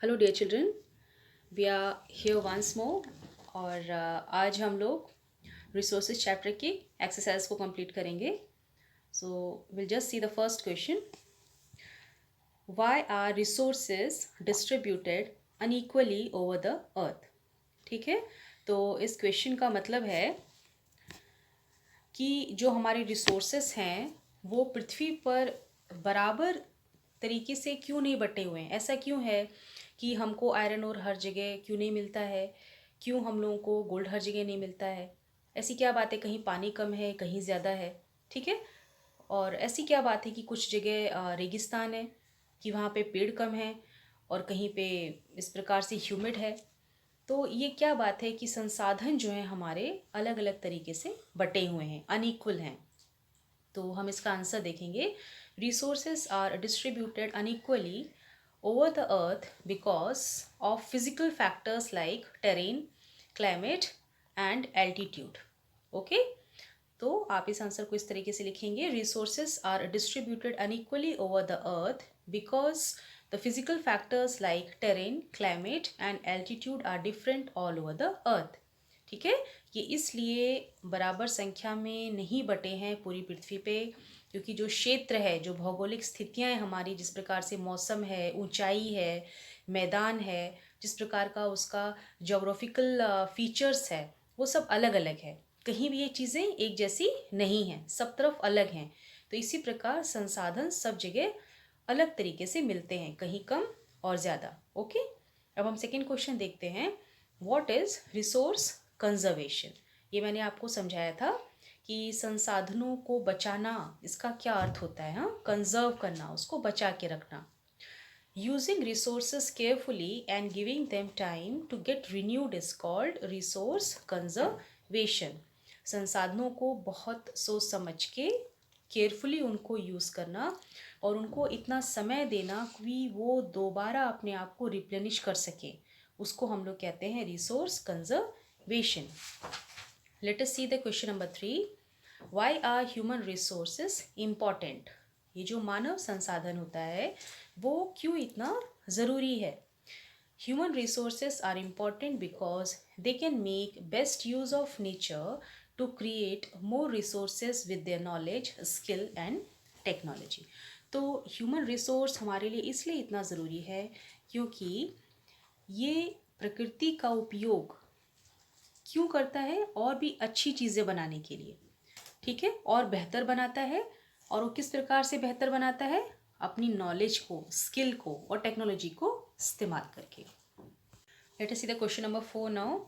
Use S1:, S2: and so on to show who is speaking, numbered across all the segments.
S1: Hello dear children, we are here once more. और आज हम लोग रिसोर्सेज चैप्टर की एक्सरसाइज को कंप्लीट करेंगे। So will just see the first question. Why are resources distributed unequally over the earth. ठीक है, तो इस क्वेश्चन का मतलब है कि जो हमारे रिसोर्सेस हैं वो पृथ्वी पर बराबर तरीके से क्यों नहीं बटे हुए हैं। ऐसा क्यों है कि हमको आयरन ओर हर जगह क्यों नहीं मिलता है, क्यों हम लोगों को गोल्ड हर जगह नहीं मिलता है। ऐसी क्या बात है, कहीं पानी कम है कहीं ज़्यादा है। ठीक है, और ऐसी क्या बात है कि कुछ जगह रेगिस्तान है, कि वहाँ पे पेड़ कम है, और कहीं पे इस प्रकार से ह्यूमिड है। तो ये क्या बात है कि संसाधन जो हैं हमारे अलग अलग तरीके से बटे हुए हैं, अनइक्वल हैं। तो हम इसका आंसर देखेंगे। Resources are distributed unequally over the earth because of physical factors like terrain, climate and altitude. Okay, तो आप इस आंसर को इस तरीके से लिखेंगे। Resources are distributed unequally over the earth because the physical factors like terrain, climate and altitude are different all over the earth. ठीक है, ये इसलिए बराबर संख्या में नहीं बटे हैं पूरी पृथ्वी पे, क्योंकि जो क्षेत्र है, जो भौगोलिक स्थितियाँ हैं हमारी, जिस प्रकार से मौसम है, ऊंचाई है, मैदान है, जिस प्रकार का उसका जोग्राफिकल फीचर्स है, वो सब अलग अलग है। कहीं भी ये चीज़ें एक जैसी नहीं हैं, सब तरफ अलग हैं। तो इसी प्रकार संसाधन सब जगह अलग तरीके से मिलते हैं, कहीं कम और ज़्यादा। ओके, अब हम सेकेंड क्वेश्चन देखते हैं। What is resource conservation. ये मैंने आपको समझाया था कि संसाधनों को बचाना, इसका क्या अर्थ होता है। हाँ, कंजर्व करना, उसको बचा के रखना। Using resources carefully and giving them time to get renewed is called resource conservation. संसाधनों को बहुत सोच समझ के केयरफुली उनको यूज़ करना और उनको इतना समय देना कि वो दोबारा अपने आप को रिप्लेनिश कर सके, उसको हम लोग कहते हैं resource conservation. Let us see the question number 3। Why are human resources important. ये जो मानव संसाधन होता है वो क्यों इतना ज़रूरी है। Human resources are important because they can make best use of nature to create more resources with their knowledge, skill and technology. तो ह्यूमन रिसोर्स हमारे लिए इसलिए इतना ज़रूरी है क्योंकि ये प्रकृति का उपयोग क्यों करता है, और भी अच्छी चीज़ें बनाने के लिए। ठीक है, और बेहतर बनाता है। और वो किस प्रकार से बेहतर बनाता है, अपनी नॉलेज को, स्किल को और टेक्नोलॉजी को इस्तेमाल करके। Late us see the question number 4 now.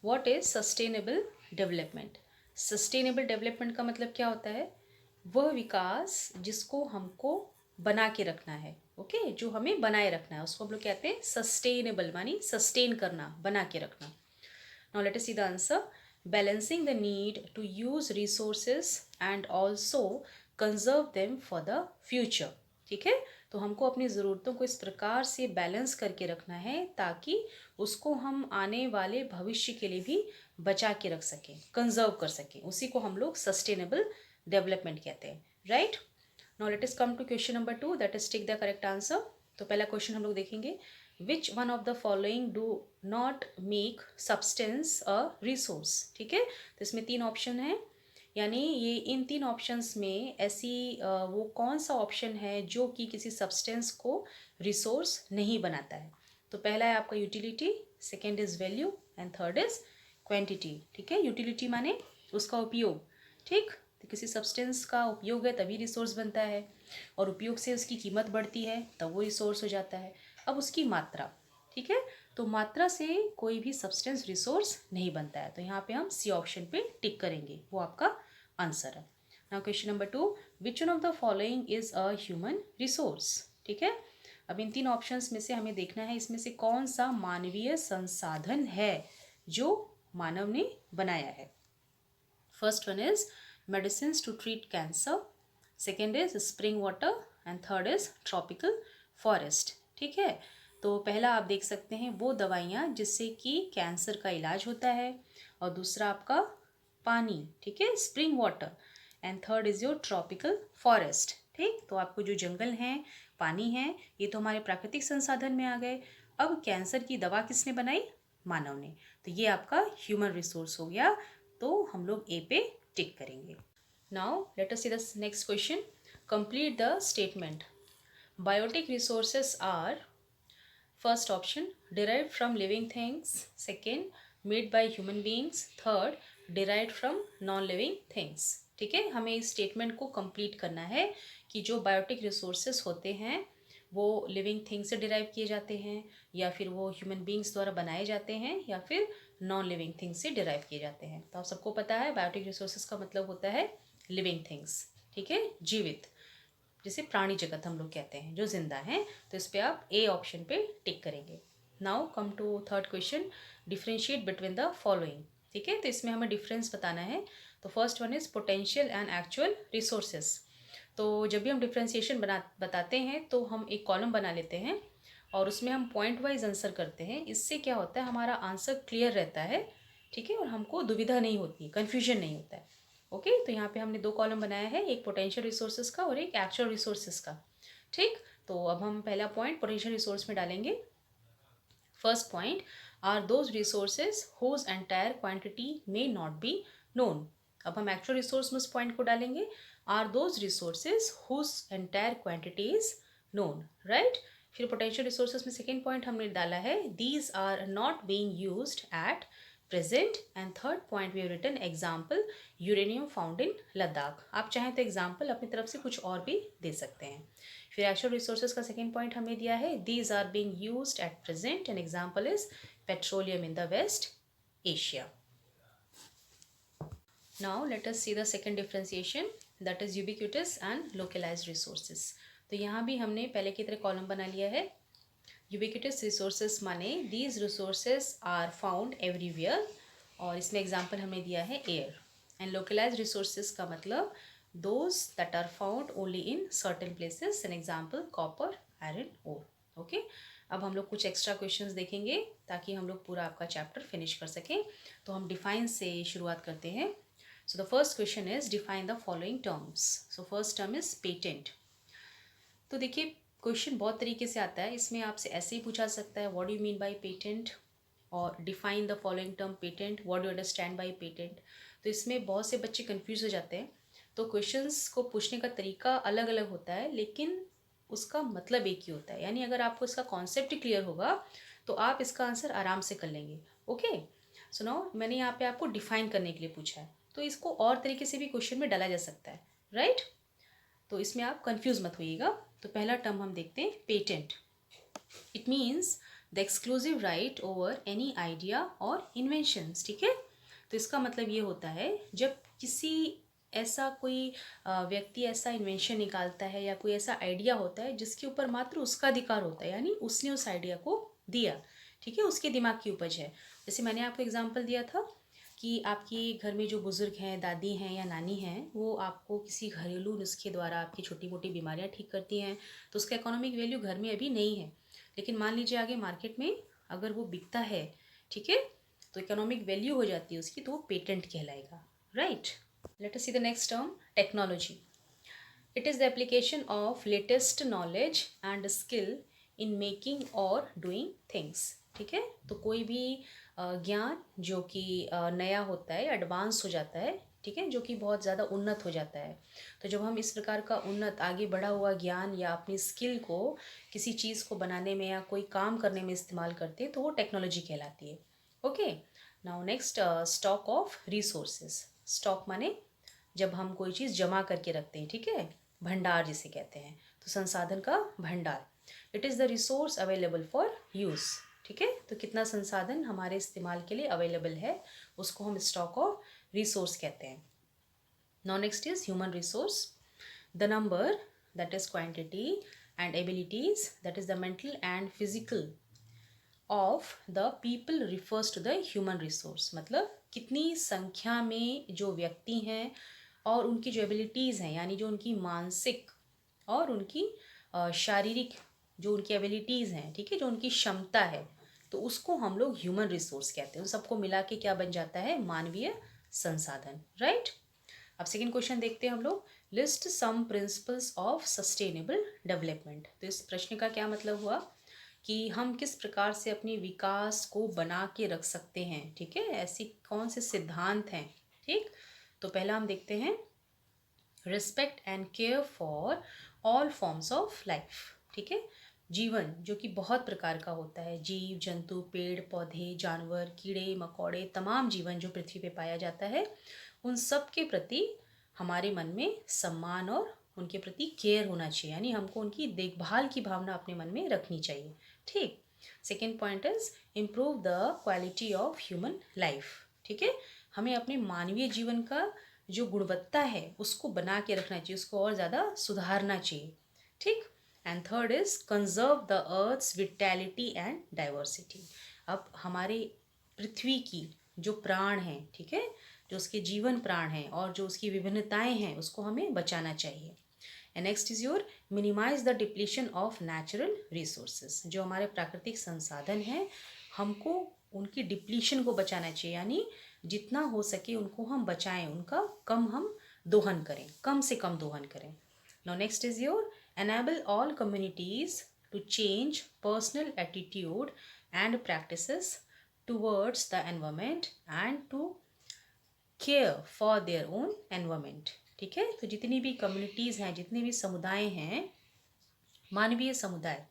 S1: What is sustainable development. Sustainable development का मतलब क्या होता है, वह विकास जिसको हमको बना के रखना है। ओके, जो हमें बनाए रखना है उसको हम लोग कहते हैं सस्टेनेबल, मानी सस्टेन करना, बना के रखना। Now let us see the answer. Balancing the need to use resources and also conserve them for the future. ठीक है, तो हमको अपनी ज़रूरतों को इस प्रकार से बैलेंस करके रखना है ताकि उसको हम आने वाले भविष्य के लिए भी बचा के रख सकें, कंजर्व कर सकें। उसी को हम लोग सस्टेनेबल डेवलपमेंट कहते हैं। Right, now let us come to question number 2, that is take the correct answer. तो पहला क्वेश्चन हम लोग देखेंगे। Which one of the following do not make substance a resource. ठीक है, तो इसमें 3 ऑप्शन है, यानी ये इन 3 ऑप्शंस में ऐसी वो कौन सा ऑप्शन है जो कि किसी सब्सटेंस को रिसोर्स नहीं बनाता है। तो पहला है आपका utility, second is value and third is quantity. ठीक है, यूटिलिटी माने उसका उपयोग। ठीक, तो किसी सब्सटेंस का उपयोग है तभी रिसोर्स बनता है, और उपयोग से उसकी कीमत बढ़ती है तब वो रिसोर्स हो जाता है। अब उसकी मात्रा, ठीक है, तो मात्रा से कोई भी सब्सटेंस रिसोर्स नहीं बनता है, तो यहाँ पे हम सी ऑप्शन पे टिक करेंगे, वो आपका आंसर है। Now question number 2, which one of the following is a human resource. ठीक है, अब इन 3 ऑप्शंस में से हमें देखना है इसमें से कौन सा मानवीय संसाधन है जो मानव ने बनाया है। First one is medicines to treat cancer, second is spring water and third is tropical forest। ठीक है, तो पहला आप देख सकते हैं वो दवाइयाँ जिससे कि कैंसर का इलाज होता है, और दूसरा आपका पानी, ठीक है, spring water, and third is your tropical forest. ठीक, तो आपको जो जंगल हैं, पानी है, ये तो हमारे प्राकृतिक संसाधन में आ गए, अब कैंसर की दवा किसने बनाई? मानव ने। तो ये आपका ह्यूमन रिसोर्स हो गया, तो हम लोग ए पे टिक करेंगे। Now let us see the next question. Complete the statement. Biotic resources are, first option derived from living things, second made by human beings, third derived from non living things। ठीक है, हमें इस स्टेटमेंट को complete करना है कि जो biotic resources होते हैं वो लिविंग थिंग्स से डिराइव किए जाते हैं, या फिर वो ह्यूमन बींग्स द्वारा बनाए जाते हैं, या फिर नॉन लिविंग थिंग्स से डिराइव किए जाते हैं। तो आप सबको पता है बायोटिक रिसोर्सेस का मतलब होता है लिविंग थिंग्स। ठीक है, जीवित, जिसे प्राणी जगत हम लोग कहते हैं, जो जिंदा हैं। तो इस पे आप ए ऑप्शन पे टिक करेंगे। Now come to third question, differentiate between the following. ठीक है, तो इसमें हमें डिफरेंस बताना है। तो first one is potential and actual resources. तो जब भी हम डिफ्रेंशिएशन बताते हैं तो हम एक कॉलम बना लेते हैं और उसमें हम पॉइंट वाइज आंसर करते हैं। इससे क्या होता है, हमारा आंसर क्लियर रहता है। ठीक है, और हमको दुविधा नहीं होती, कन्फ्यूजन नहीं होता है। ओके, तो यहाँ पे हमने दो कॉलम बनाया है, एक पोटेंशियल रिसोर्सेज का और एक एक्चुअल रिसोर्सेज का। ठीक, तो अब हम पहला पॉइंट पोटेंशियल रिसोर्स में डालेंगे। First point, are those resources whose entire quantity may not be known. अब हम एक्चुअल रिसोर्स में उस पॉइंट को डालेंगे, are those resources whose entire quantity is known, right. फिर पोटेंशियल रिसोर्सेज में सेकेंड पॉइंट हमने डाला है, these are not being used at present. And third point we have written example uranium found in Ladakh. आप चाहें तो एग्जाम्पल अपनी तरफ से कुछ और भी दे सकते हैं। फिर एक्चुअल रिसोर्सेज का सेकेंड पॉइंट हमने दिया है, these are being used at present and example is petroleum in the West Asia. Now let us see the second differentiation, that is ubiquitous and localised resources. तो यहाँ भी हमने पहले की तरह कॉलम बना लिया है। यूबिक्यूटस रिसोर्सेज माने these resources are found everywhere, और इसमें एग्जाम्पल हमने दिया है एयर। एंड लोकलाइज्ड रिसोर्सेज का मतलब those that are found only in certain places, an example copper, iron or. Okay, अब हम लोग कुछ एक्स्ट्रा क्वेश्चंस देखेंगे ताकि हम लोग पूरा आपका चैप्टर फिनिश कर सकें। तो हम डिफाइन से शुरुआत करते हैं। So the first question is define the following terms. So first term is patent. तो देखिए, क्वेश्चन बहुत तरीके से आता है, इसमें आपसे ऐसे ही पूछा सकता है, what do you mean by patent, और define the following term patent, what do you understand by patent. तो इसमें बहुत से बच्चे कंफ्यूज हो जाते हैं। तो क्वेश्चंस को पूछने का तरीका अलग अलग होता है, लेकिन उसका मतलब एक ही होता है। यानी अगर आपको इसका कॉन्सेप्ट क्लियर होगा तो आप इसका आंसर आराम से कर लेंगे। ओके, सो नाउ मैंने यहाँ पे आपको डिफाइन करने के लिए पूछा है, तो इसको और तरीके से भी क्वेश्चन में डाला जा सकता है, राइट। तो इसमें आप कंफ्यूज मत होइएगा। तो पहला टर्म हम देखते हैं, patent. It means the exclusive right over any idea और इन्वेंशंस। ठीक है, तो इसका मतलब ये होता है जब किसी ऐसा कोई व्यक्ति ऐसा इन्वेंशन निकालता है या कोई ऐसा आइडिया होता है जिसके ऊपर मात्र उसका अधिकार होता है, यानी उसने उस आइडिया को दिया। ठीक है, उसके दिमाग की उपज है। जैसे मैंने आपको एग्जांपल दिया था कि आपके घर में जो बुज़ुर्ग हैं, दादी हैं या नानी हैं, वो आपको किसी घरेलू नुस्खे द्वारा आपकी छोटी मोटी बीमारियां ठीक करती हैं, तो उसका इकोनॉमिक वैल्यू घर में अभी नहीं है, लेकिन मान लीजिए आगे मार्केट में अगर वो बिकता है, ठीक है, तो इकोनॉमिक वैल्यू हो जाती है उसकी, तो वो पेटेंट कहलाएगा, right. Late us see the next term, technology. It is the application of latest knowledge and skill in making और डूइंग थिंग्स। ठीक है, तो कोई भी ज्ञान जो कि नया होता है, एडवांस हो जाता है, ठीक है, जो कि बहुत ज़्यादा उन्नत हो जाता है। तो जब हम इस प्रकार का उन्नत आगे बढ़ा हुआ ज्ञान या अपनी स्किल को किसी चीज़ को बनाने में या कोई काम करने में इस्तेमाल करते हैं तो वो टेक्नोलॉजी कहलाती है। Okay, now next, stock of resources. Stock माने जब हम कोई चीज़ जमा करके रखते हैं, ठीक है, भंडार जिसे कहते हैं, तो संसाधन का भंडार। It is the resource available for use. ठीक है, तो कितना संसाधन हमारे इस्तेमाल के लिए अवेलेबल है उसको हम स्टॉक ऑफ रिसोर्स कहते हैं। Now next is human resource. The number that is quantity and abilities that is the mental and physical of the people refers to the human resource. मतलब कितनी संख्या में जो व्यक्ति हैं और उनकी जो एबिलिटीज़ हैं, यानी जो उनकी मानसिक और उनकी शारीरिक जो उनकी एबिलिटीज़ हैं, ठीक है, जो उनकी क्षमता है, तो उसको हम लोग ह्यूमन रिसोर्स कहते हैं। उन सबको मिला के क्या बन जाता है, मानवीय संसाधन, राइट। अब सेकेंड क्वेश्चन देखते हैं हम लोग, list some principles of sustainable development. तो इस प्रश्न का क्या मतलब हुआ कि हम किस प्रकार से अपने विकास को बना के रख सकते हैं। ठीक है, ऐसी कौन से सिद्धांत हैं। ठीक, तो पहला हम देखते हैं respect and care for all forms of life. ठीक है, जीवन जो कि बहुत प्रकार का होता है, जीव जंतु पेड़ पौधे जानवर कीड़े मकोड़े तमाम जीवन जो पृथ्वी पे पाया जाता है, उन सब के प्रति हमारे मन में सम्मान और उनके प्रति केयर होना चाहिए, यानी हमको उनकी देखभाल की भावना अपने मन में रखनी चाहिए। ठीक, second point is improve the quality of human life. ठीक है, हमें अपने मानवीय जीवन का जो गुणवत्ता है उसको बना के रखना चाहिए, उसको और ज़्यादा सुधारना चाहिए। ठीक, and third is conserve the earth's vitality and diversity. अब हमारे पृथ्वी की जो प्राण हैं, ठीक है, जो उसके जीवन प्राण हैं और जो उसकी विभिन्नताएं हैं उसको हमें बचाना चाहिए। And next is your minimize the depletion of natural resources. जो हमारे प्राकृतिक संसाधन हैं हमको उनकी डिप्लीशन को बचाना चाहिए, यानी जितना हो सके उनको हम बचाएं, उनका कम हम दोहन करें, कम से कम दोहन करें। Now next is your enable all communities to change personal attitude and practices towards the environment and to care for their own environment। ठीक है, तो जितनी भी कम्युनिटीज़ हैं, जितने भी समुदाय हैं, मानवीय समुदाय,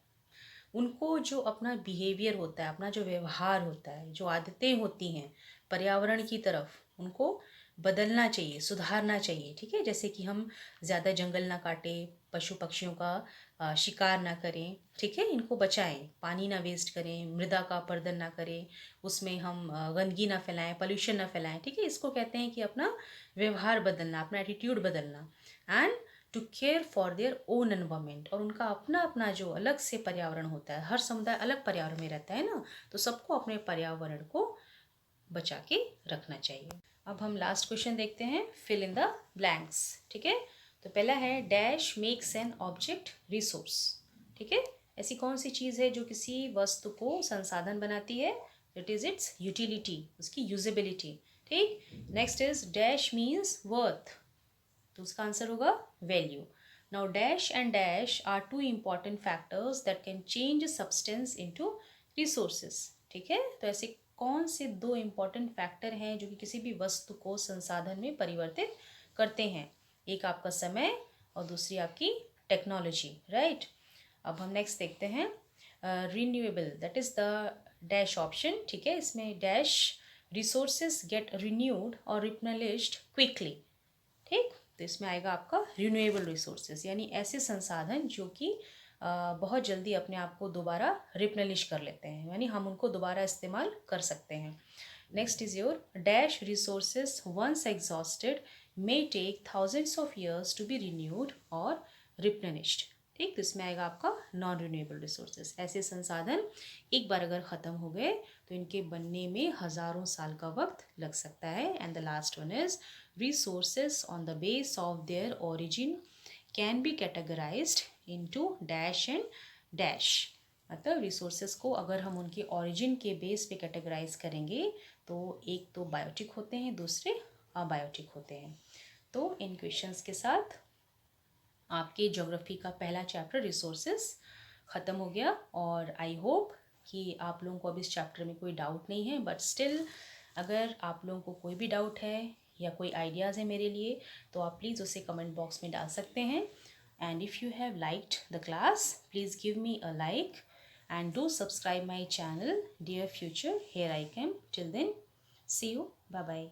S1: उनको जो अपना बिहेवियर होता है, अपना जो व्यवहार होता है, जो आदतें होती हैं पर्यावरण की तरफ, उनको बदलना चाहिए, सुधारना चाहिए। ठीक है, जैसे कि हम ज़्यादा जंगल ना काटें, पशु पक्षियों का शिकार ना करें। ठीक है, इनको बचाएं, पानी ना वेस्ट करें, मृदा का अपरदन ना करें, उसमें हम गंदगी ना फैलाएं, पोल्यूशन ना फैलाएं। ठीक है, इसको कहते हैं कि अपना व्यवहार बदलना, अपना एटीट्यूड बदलना। And to care for their own environment, और उनका अपना अपना जो अलग से पर्यावरण होता है, हर समुदाय अलग पर्यावरण में रहता है ना, तो सबको अपने पर्यावरण को बचा के रखना चाहिए। अब हम लास्ट क्वेश्चन देखते हैं, फिल इन द ब्लैंक्स। ठीक है, तो पहला है dash makes an object resource. ठीक है, ऐसी कौन सी चीज़ है जो किसी वस्तु को संसाधन बनाती है, इट इज़ इट्स यूटिलिटी, उसकी यूजेबिलिटी। ठीक, next is dash means worth, तो उसका आंसर होगा value. Now dash and dash are two important factors that can change substance into resources. ठीक है, तो ऐसे कौन से दो इम्पॉर्टेंट फैक्टर हैं जो कि किसी भी वस्तु को संसाधन में परिवर्तित करते हैं, एक आपका समय और दूसरी आपकी टेक्नोलॉजी। राइट, अब हम नेक्स्ट देखते हैं renewable, that is the dash option. ठीक है, इसमें डैश रिसोर्सेज गेट रिन्यूड और रिप्लेनिश्ड क्विकली। ठीक, तो इसमें आएगा आपका रिन्यूएबल रिसोर्सेज, यानी ऐसे संसाधन जो कि बहुत जल्दी अपने आप को दोबारा रिप्लेनिश कर लेते हैं, यानी हम उनको दोबारा इस्तेमाल कर सकते हैं। Next is your dash resources once exhausted may take thousands of years to be renewed और रिप्लेनिश्ड। ठीक, तो इसमें आएगा आपका नॉन रिन्यूएबल रिसोर्सेज, ऐसे संसाधन एक बार अगर ख़त्म हो गए तो इनके बनने में हज़ारों साल का वक्त लग सकता है। And the last one is resources on the base of their origin can be categorized into dash and dash। मतलब रिसोर्सेज को अगर हम उनके ओरिजिन के बेस पे कैटेगराइज करेंगे तो एक तो बायोटिक होते हैं, दूसरे अबायोटिक होते हैं। तो इन क्वेश्चंस के साथ आपके ज्योग्राफी का पहला चैप्टर रिसोर्सेज ख़त्म हो गया, और आई होप कि आप लोगों को अब इस चैप्टर में कोई डाउट नहीं है, बट स्टिल अगर आप लोगों को कोई भी डाउट है या कोई आइडियाज़ है मेरे लिए, तो आप प्लीज़ उसे कमेंट बॉक्स में डाल सकते हैं। And if you have liked the class, please give me a like and do subscribe my channel dear future, here I came. Till then, see you, bye bye.